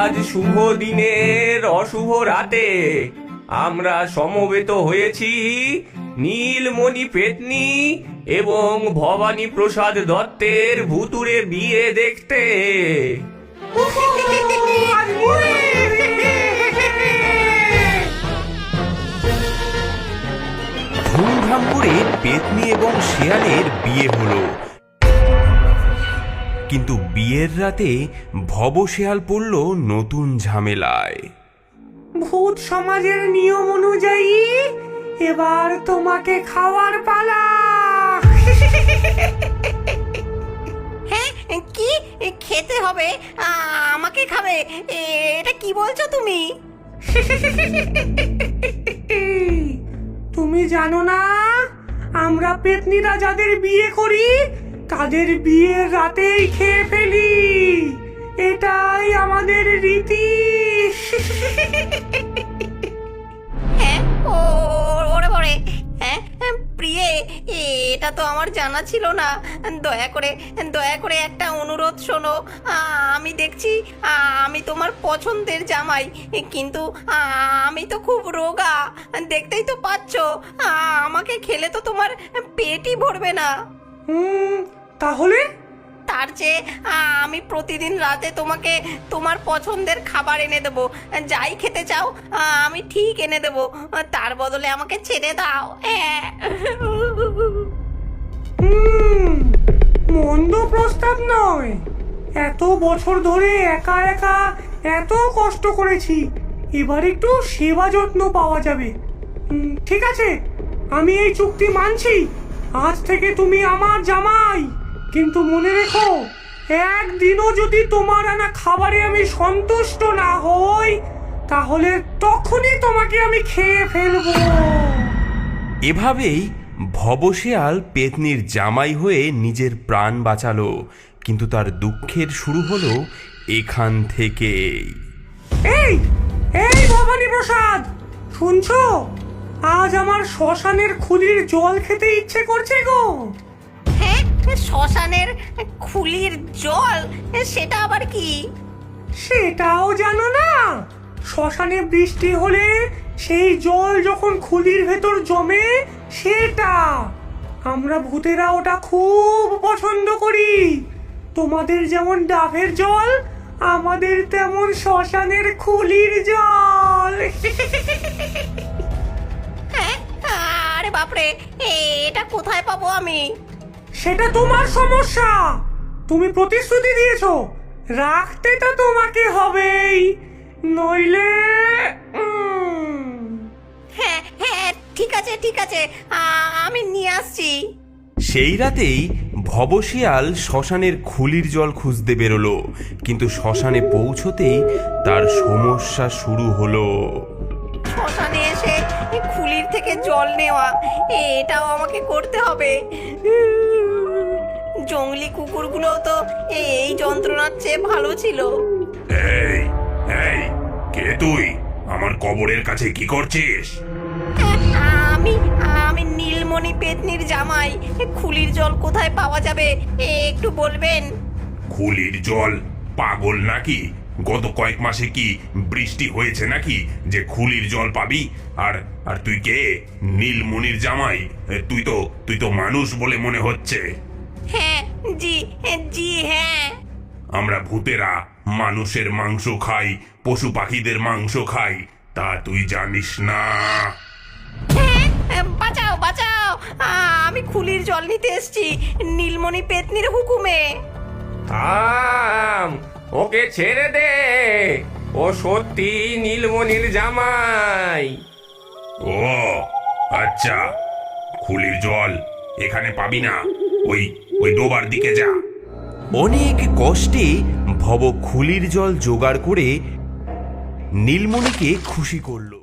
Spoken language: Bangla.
আজ শুভ দিনের অশুভ রাতে আমরা সমবেত হয়েছি নীলমণি পেতনি এবং ভবানী প্রসাদ দত্তের ভুতুড়ে বিয়ে দেখতে। ধুমধাম করে পেতনি এবং শেয়ালের বিয়ে হলো, কিন্তু বিয়ের রাতে ভবশেয়াল পড়ল নতুন ঝামেলায়। ভূত সমাজের নিয়ম অনুযায়ী এবার তোমাকে খাওয়ার পালা। হ্যাঁ, কি খেতে হবে? আমাকে খাবে? এটা কি বলছো তুমি? তুমি জানো না আমরা পেতনিরা যাদের বিয়ে করি তাদের বিয়ের রাতেই খেয়ে ফেলি, এটাই আমাদের রীতি। হ্যাঁ, ওরে বাবারে, হ্যাঁ প্রিয়ে, এটা তো আমার জানা ছিল না। দয়া করে একটা অনুরোধ শোনো। আমি দেখছি আমি তোমার পছন্দের জামাই, কিন্তু আমি তো খুব রোগা, দেখতেই তো পাচ্ছ। আমাকে খেলে তো তোমার পেটই ভরবে না। তাহলে তার চেয়ে আমি প্রতিদিন রাতে তোমাকে তোমার পছন্দের খাবার এনে দেবো। যাই খেতে চাও আমি ঠিক এনে দেবো, তার বদলে আমাকে ছেড়ে দাও। মন্দ প্রস্তাব নয়। এত বছর ধরে একা একা এত কষ্ট করেছি, এবার একটু সেবা যত্ন পাওয়া যাবে। ঠিক আছে, আমি এই চুক্তি মানছি। আজ থেকে তুমি আমার জামাই, কিন্তু মনে রেখো একদিনও যদি তোমার আনা খাবারে আমি সন্তুষ্ট না হই তাহলে তখনই তোমাকে আমি খেয়ে ফেলবো। এভাবেই ভবশেয়াল পেতনির জামাই হয়ে নিজের প্রাণ বাঁচালো, কিন্তু তার দুঃখের শুরু হলো এখান থেকে। এই এই ভবানী প্রসাদ, শুনছো? আজ আমার শ্মশানের খুলির জল খেতে ইচ্ছে করছে গো। হ্যাঁ, শ্মশানের খুলির জল? সেটা আবার কি? সেটাও জানো না? শ্মশানে বৃষ্টি হলে সেই জল যখন খুলির ভেতর জমে, সেটা আমরা ভূতেরা ওটা খুব পছন্দ করি। তোমাদের যেমন ডাবের জল, আমাদের তেমন শ্মশানের খুলির জল। হ্যাঁ, আরে বাপরে, এটা কোথায় পাবো আমি? সেটা তোমার সমস্যা। তুমি প্রতিশ্রুতি দিয়েছো, রাখতে তো তোমাকে হবেই, নইলে হ্যাঁ হ্যাঁ, ঠিক আছে, আমি নিয়ে আসছি। সেই রাতেই ভবশেয়াল শ্মশানের খুলির জল খুঁজতে বেরোলো, কিন্তু শ্মশানে পৌঁছতেই তার সমস্যা শুরু হলো। শ্মশানে এসে খুলির থেকে জল নেওয়া, এটাও আমাকে করতে হবে। জঙ্গলি কুকুরগুলো তো এই যন্ত্রণার চেয়ে ভালো ছিল। এই এই, কে তুই? আমার কবরের কাছে কি করছিস? আমি আমি নীলমণি পেতনির জামাই। খুলির জল কোথায় পাওয়া যাবে একটু বলবেন? খুলির জল? পাগল নাকি? গত কয়েক মাসে কি বৃষ্টি হয়েছে নাকি যে খুলির জল পাবি? আর আর তুই কে? নীলমণির জামাই? তুই তো মানুষ বলে মনে হচ্ছে। হ্যাঁ, জি হ্যাঁ। আমরা ভূতেরা মানুষের মাংস খাই, পশু পাখিদের মাংস খাই, তা তুই জানিস না? বাঁচাও, আমি খুলির জল নিতে এসেছি নীলমণি পেতনির হুকুমে। থাম, ওকে ছেড়ে দে, ও সত্যি নীলমণির জামাই। ও আচ্ছা, খুলির জল এখানে পাবি না, ওই ডোবার দিকে যা। অনেক কষ্টে ভব খুলির জল জোগাড় করে নীলমণিকে খুশি করল।